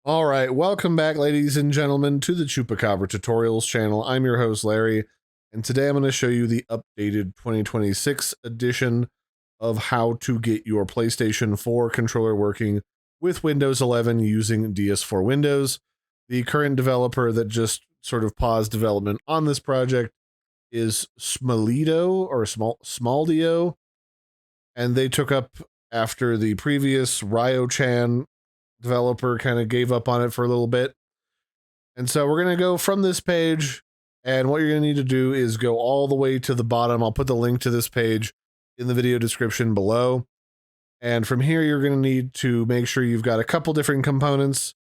All right, welcome back, ladies and gentlemen, to the Chupacabra Tutorials channel. I'm your host, Larry, and today I'm going to show you the updated 2026 edition of how to get your PlayStation 4 controller working with Windows 11 using DS4Windows. The current developer that just sort of paused development on this project is Smaldio, and they took up after the previous Ryo-chan developer kind of gave up on it for a little bit. And so we're going to go from this page, and what you're going to need to do is go all the way to the bottom. I'll put the link to this page in the video description below. And from here, you're going to need to make sure you've got a couple different components.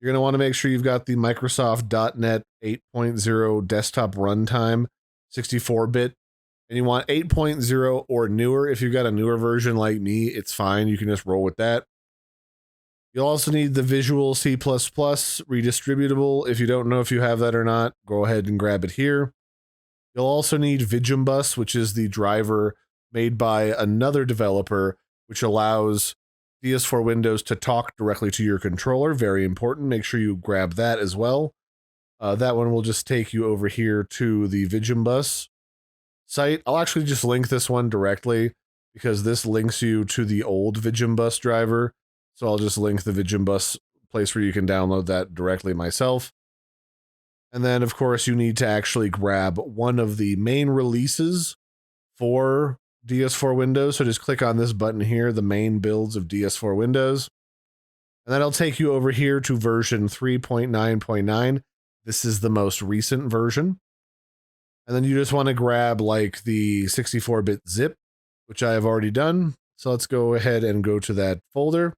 You're going to want to make sure you've got the Microsoft .NET 8.0 desktop runtime, 64-bit. And you want 8.0 or newer. If you've got a newer version like me, it's fine. You can just roll with that. You'll also need the Visual C++ redistributable. If you don't know if you have that or not, go ahead and grab it here. You'll also need Vigimbus, which is the driver made by another developer, which allows DS4Windows to talk directly to your controller. Very important. Make sure you grab that as well. That one will just take you over here to the Vigimbus site. I'll actually just link this one directly because this links you to the old Vigimbus driver. So I'll just link the Vigimbus place where you can download that directly myself. And then, of course, you need to actually grab one of the main releases for DS4Windows. So just click on this button here, the main builds of DS4Windows. And that'll take you over here to version 3.9.9. This is the most recent version. And then you just want to grab like the 64-bit zip, which I have already done. So let's go ahead and go to that folder.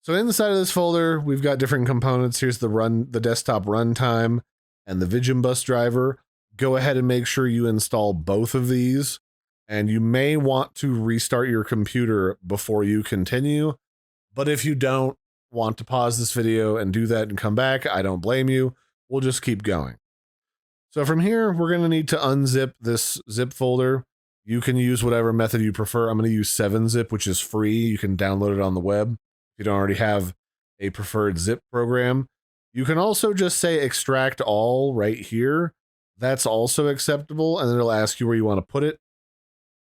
So inside of this folder, we've got different components. Here's the desktop runtime and the Vigimbus driver. Go ahead and make sure you install both of these. And you may want to restart your computer before you continue. But if you don't want to pause this video and do that and come back, I don't blame you. We'll just keep going. So from here, we're going to need to unzip this zip folder. You can use whatever method you prefer. I'm going to use 7-zip, which is free. You can download it on the web. You don't already have a preferred zip program. You can also just say extract all right here. That's also acceptable, and then it'll ask you where you want to put it.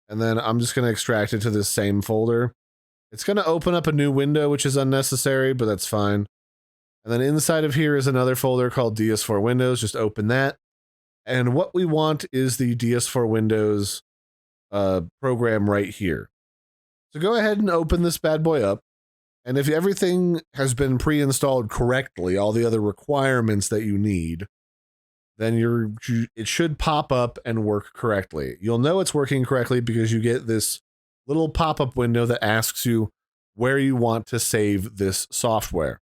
And then I'm just going to extract it to this same folder. It's going to open up a new window, which is unnecessary, but that's fine. And then inside of here is another folder called DS4Windows. Just open that. And what we want is the DS4Windows program right here. So go ahead and open this bad boy up. And if everything has been pre-installed correctly, all the other requirements that you need, then it should pop up and work correctly. You'll know it's working correctly because you get this little pop-up window that asks you where you want to save this software.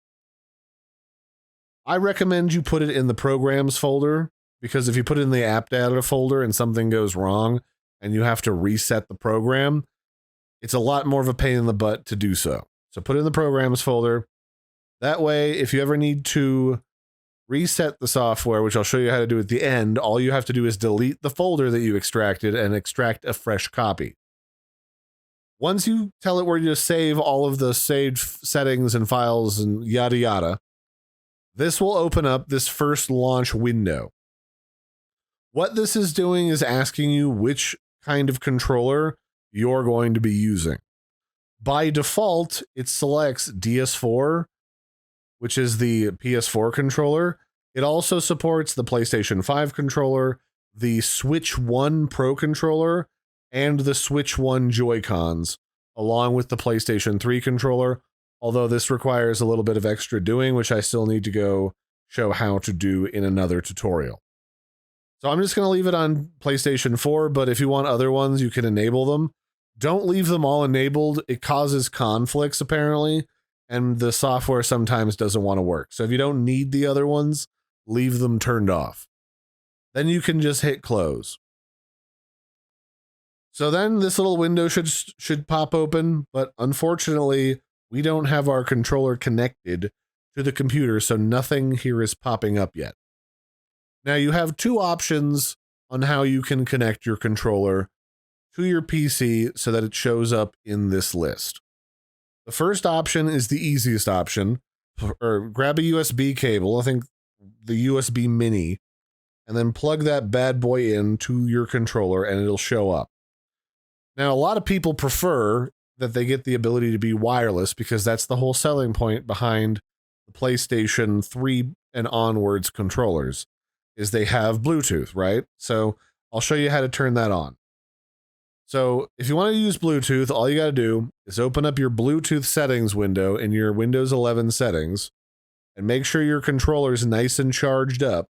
I recommend you put it in the programs folder, because if you put it in the AppData folder and something goes wrong and you have to reset the program, it's a lot more of a pain in the butt to do so. So put it in the programs folder. That way, if you ever need to reset the software, which I'll show you how to do at the end, all you have to do is delete the folder that you extracted and extract a fresh copy. Once you tell it where to save all of the saved settings and files and yada yada, this will open up this first launch window. What this is doing is asking you which kind of controller you're going to be using. By default, it selects DS4, which is the PS4 controller. It also supports the PlayStation 5 controller, the Switch 1 Pro controller, and the Switch 1 Joy-Cons, along with the PlayStation 3 controller, although this requires a little bit of extra doing, which I still need to go show how to do in another tutorial. So I'm just going to leave it on PlayStation 4, but if you want other ones, you can enable them. Don't leave them all enabled. It causes conflicts, apparently, and the software sometimes doesn't want to work. So if you don't need the other ones, leave them turned off. Then you can just hit close. So then this little window should pop open, but unfortunately, we don't have our controller connected to the computer, so nothing here is popping up yet. Now you have two options on how you can connect your controller to your PC so that it shows up in this list. The first option is the easiest option, or grab a USB cable, I think the USB mini, and then plug that bad boy into your controller and it'll show up. Now, a lot of people prefer that they get the ability to be wireless because that's the whole selling point behind the PlayStation 3 and onwards controllers, is they have Bluetooth, right? So I'll show you how to turn that on. So if you want to use Bluetooth, all you got to do is open up your Bluetooth settings window in your Windows 11 settings and make sure your controller is nice and charged up.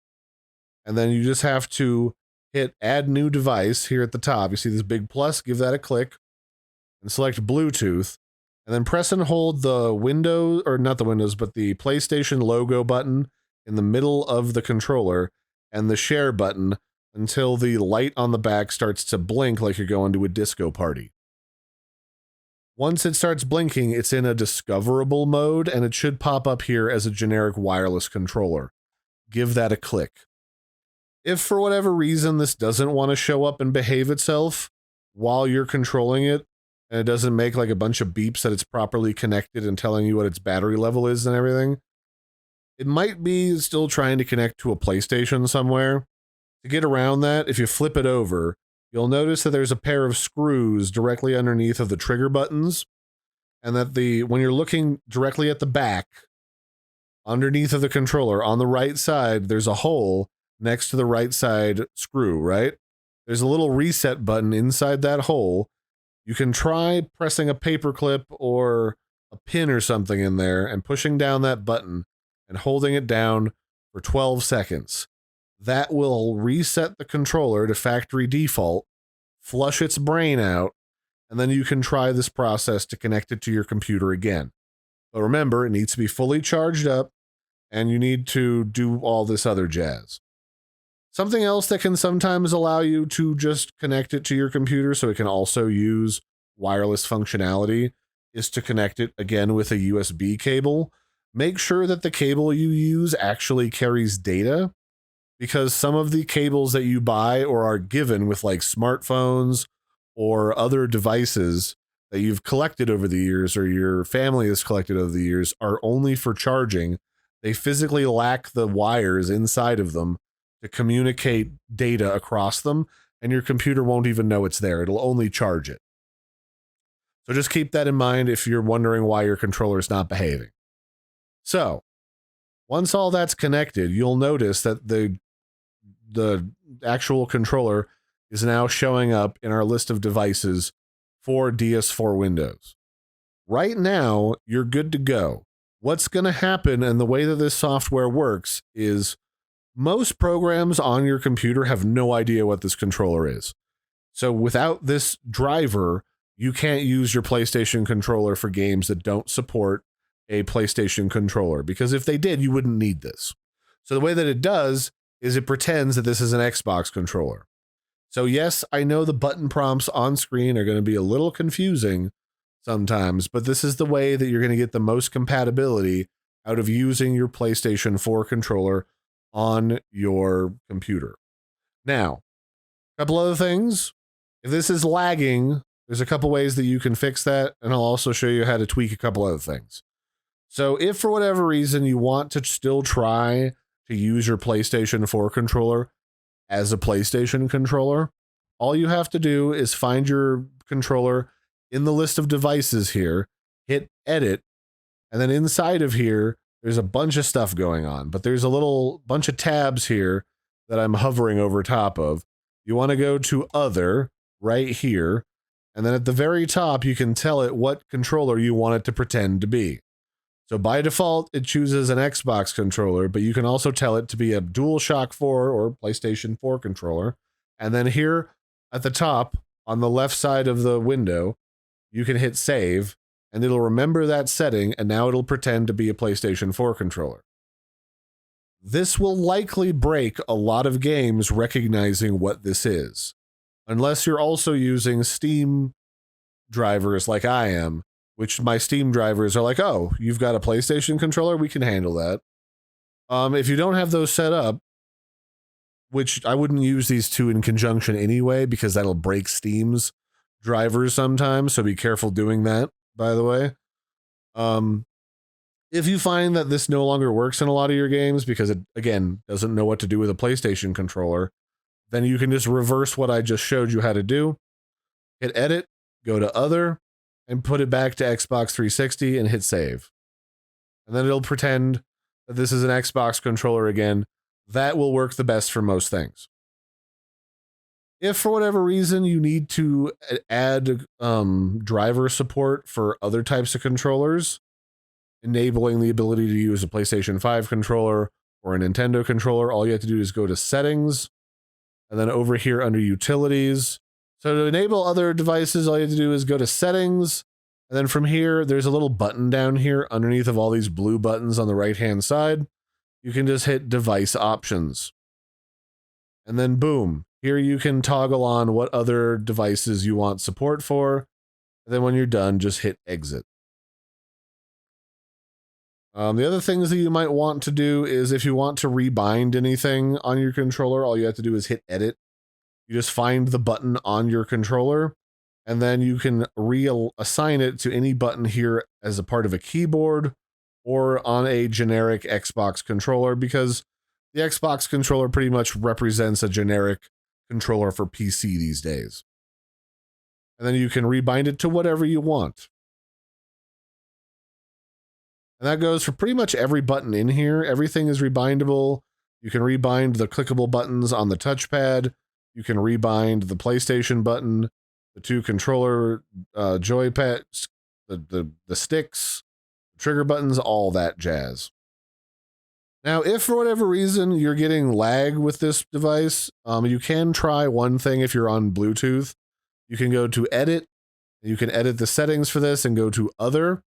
And then you just have to hit add new device here at the top. You see this big plus, give that a click and select Bluetooth. And then press and hold the Windows, or not the Windows, but the PlayStation logo button in the middle of the controller and the share button until the light on the back starts to blink like you're going to a disco party. Once it starts blinking, it's in a discoverable mode and it should pop up here as a generic wireless controller. Give that a click. If for whatever reason this doesn't want to show up and behave itself while you're controlling it, and it doesn't make like a bunch of beeps that it's properly connected and telling you what its battery level is and everything, it might be still trying to connect to a PlayStation somewhere. To get around that, if you flip it over, you'll notice that there's a pair of screws directly underneath of the trigger buttons, and that when you're looking directly at the back, underneath of the controller, on the right side, there's a hole next to the right side screw, right? There's a little reset button inside that hole. You can try pressing a paperclip or a pin or something in there and pushing down that button and holding it down for 12 seconds. That will reset the controller to factory default, flush its brain out, and then you can try this process to connect it to your computer again. But remember, it needs to be fully charged up, and you need to do all this other jazz. Something else that can sometimes allow you to just connect it to your computer so it can also use wireless functionality is to connect it again with a USB cable. Make sure that the cable you use actually carries data, because some of the cables that you buy or are given with like smartphones or other devices that you've collected over the years or your family has collected over the years are only for charging. They physically lack the wires inside of them to communicate data across them, and your computer won't even know it's there. It'll only charge it. So just keep that in mind if you're wondering why your controller is not behaving. So once all that's connected, you'll notice that the actual controller is now showing up in our list of devices for DS4Windows. Right now, you're good to go. What's going to happen, and the way that this software works, is most programs on your computer have no idea what this controller is. So without this driver, you can't use your PlayStation controller for games that don't support a PlayStation controller, because if they did, you wouldn't need this. So the way that it does is it pretends that this is an Xbox controller. So yes, I know the button prompts on screen are going to be a little confusing sometimes, but this is the way that you're going to get the most compatibility out of using your PlayStation 4 controller on your computer. Now, a couple other things. If this is lagging, there's a couple ways that you can fix that, and I'll also show you how to tweak a couple other things. So if for whatever reason you want to still try to use your PlayStation 4 controller as a PlayStation controller, all you have to do is find your controller in the list of devices here, hit edit, and then inside of here, there's a bunch of stuff going on, but there's a little bunch of tabs here that I'm hovering over top of. You want to go to other right here, and then at the very top, you can tell it what controller you want it to pretend to be. So by default, it chooses an Xbox controller, but you can also tell it to be a DualShock 4 or PlayStation 4 controller. And then here at the top, on the left side of the window, you can hit save, and it'll remember that setting, and now it'll pretend to be a PlayStation 4 controller. This will likely break a lot of games recognizing what this is, unless you're also using Steam drivers like I am, which my Steam drivers are like, oh, you've got a PlayStation controller? We can handle that. If you don't have those set up, which I wouldn't use these two in conjunction anyway, because that'll break Steam's drivers sometimes, so be careful doing that, by the way. Um, if you find that this no longer works in a lot of your games because it, again, doesn't know what to do with a PlayStation controller, then you can just reverse what I just showed you how to do. Hit edit, go to other, and put it back to Xbox 360 and hit save. And then it'll pretend that this is an Xbox controller again. That will work the best for most things. If for whatever reason you need to add driver support for other types of controllers, enabling the ability to use a PlayStation 5 controller or a Nintendo controller, all you have to do is go to settings, and then over here under utilities. So to enable other devices, all you have to do is go to settings, and then from here, there's a little button down here underneath of all these blue buttons on the right-hand side. You can just hit device options. And then boom, here you can toggle on what other devices you want support for. And then when you're done, just hit exit. The other things that you might want to do is if you want to rebind anything on your controller, all you have to do is hit edit. You just find the button on your controller, and then you can reassign it to any button here as a part of a keyboard or on a generic Xbox controller, because the Xbox controller pretty much represents a generic controller for PC these days. And then you can rebind it to whatever you want. And that goes for pretty much every button in here. Everything is rebindable. You can rebind the clickable buttons on the touchpad. You can rebind the PlayStation button, the two controller joypads, the sticks, the trigger buttons, all that jazz. Now, if for whatever reason you're getting lag with this device, you can try one thing if you're on Bluetooth. You can go to edit. You can edit the settings for this and go to other.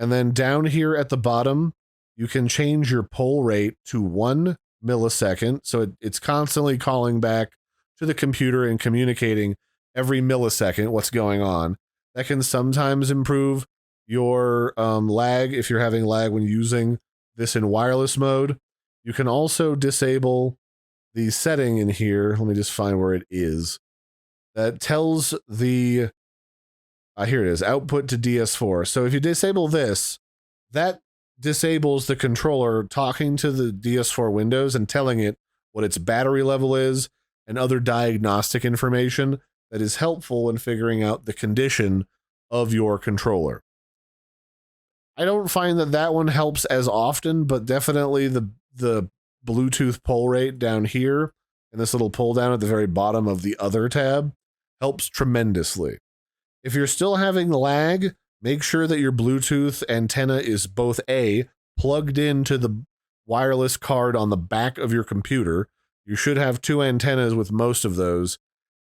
And then down here at the bottom, you can change your poll rate to 1 millisecond. So it's constantly calling back to the computer and communicating every millisecond what's going on. That can sometimes improve your lag if you're having lag when using this in wireless mode. You can also disable the setting in here. Let me just find where it is. That tells the here it is, output to DS4. So if you disable this, that disables the controller talking to the DS4Windows and telling it what its battery level is and other diagnostic information that is helpful in figuring out the condition of your controller. I don't find that one helps as often, but definitely the Bluetooth poll rate down here and this little pull down at the very bottom of the other tab helps tremendously. If you're still having lag, make sure that your Bluetooth antenna is both A, plugged into the wireless card on the back of your computer. You should have two antennas with most of those,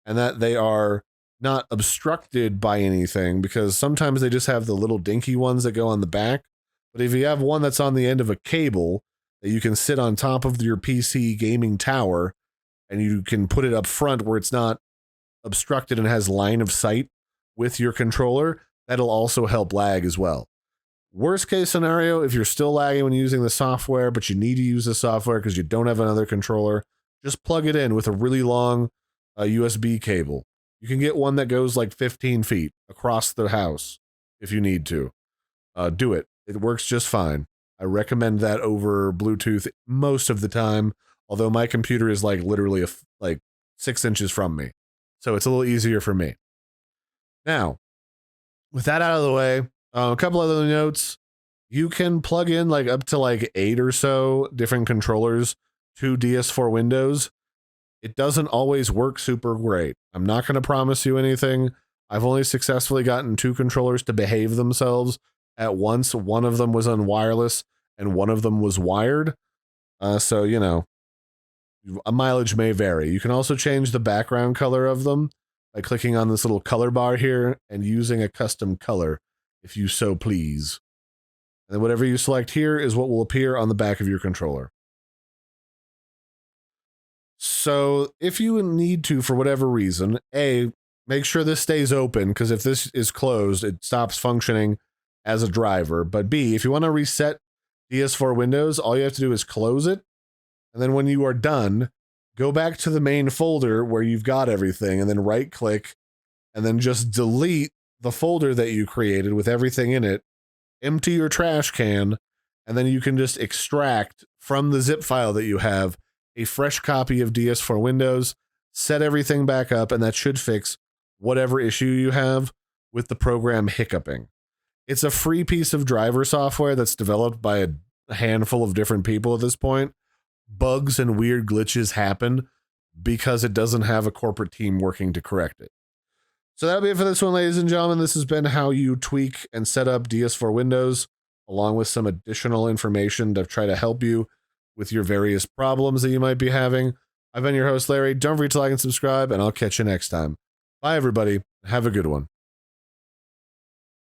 and that they are not obstructed by anything, because sometimes they just have the little dinky ones that go on the back. But if you have one that's on the end of a cable that you can sit on top of your PC gaming tower, and you can put it up front where it's not obstructed and has line of sight with your controller, that'll also help lag as well. Worst case scenario, if you're still lagging when using the software, but you need to use the software because you don't have another controller, just plug it in with a really long USB cable. You can get one that goes like 15 feet across the house if you need to. Do it. It works just fine. I recommend that over Bluetooth most of the time, although my computer is like literally like 6 inches from me. So it's a little easier for me. Now, with that out of the way, a couple other notes. You can plug in like up to like 8 or so different controllers to DS4Windows. It doesn't always work super great. I'm not going to promise you anything. I've only successfully gotten 2 controllers to behave themselves at once. One of them was on wireless and one of them was wired. So, you know, a mileage may vary. You can also change the background color of them by clicking on this little color bar here and using a custom color if you so please. And then whatever you select here is what will appear on the back of your controller. So if you need to, for whatever reason, A, make sure this stays open, because if this is closed, it stops functioning as a driver. But B, if you want to reset DS4Windows, all you have to do is close it. And then when you are done, go back to the main folder where you've got everything, and then right click, and then just delete the folder that you created with everything in it empty your trash can, and then you can just extract from the zip file that you have a fresh copy of DS4Windows, set everything back up, and that should fix whatever issue you have with the program hiccuping. It's a free piece of driver software that's developed by a handful of different people at this point. Bugs and weird glitches happen because it doesn't have a corporate team working to correct it. So that'll be it for this one, ladies and gentlemen. This has been how you tweak and set up DS4Windows, along with some additional information to try to help you with your various problems that you might be having. I've been your host, Larry. Don't forget to like and subscribe, and I'll catch you next time. Bye, everybody. Have a good one.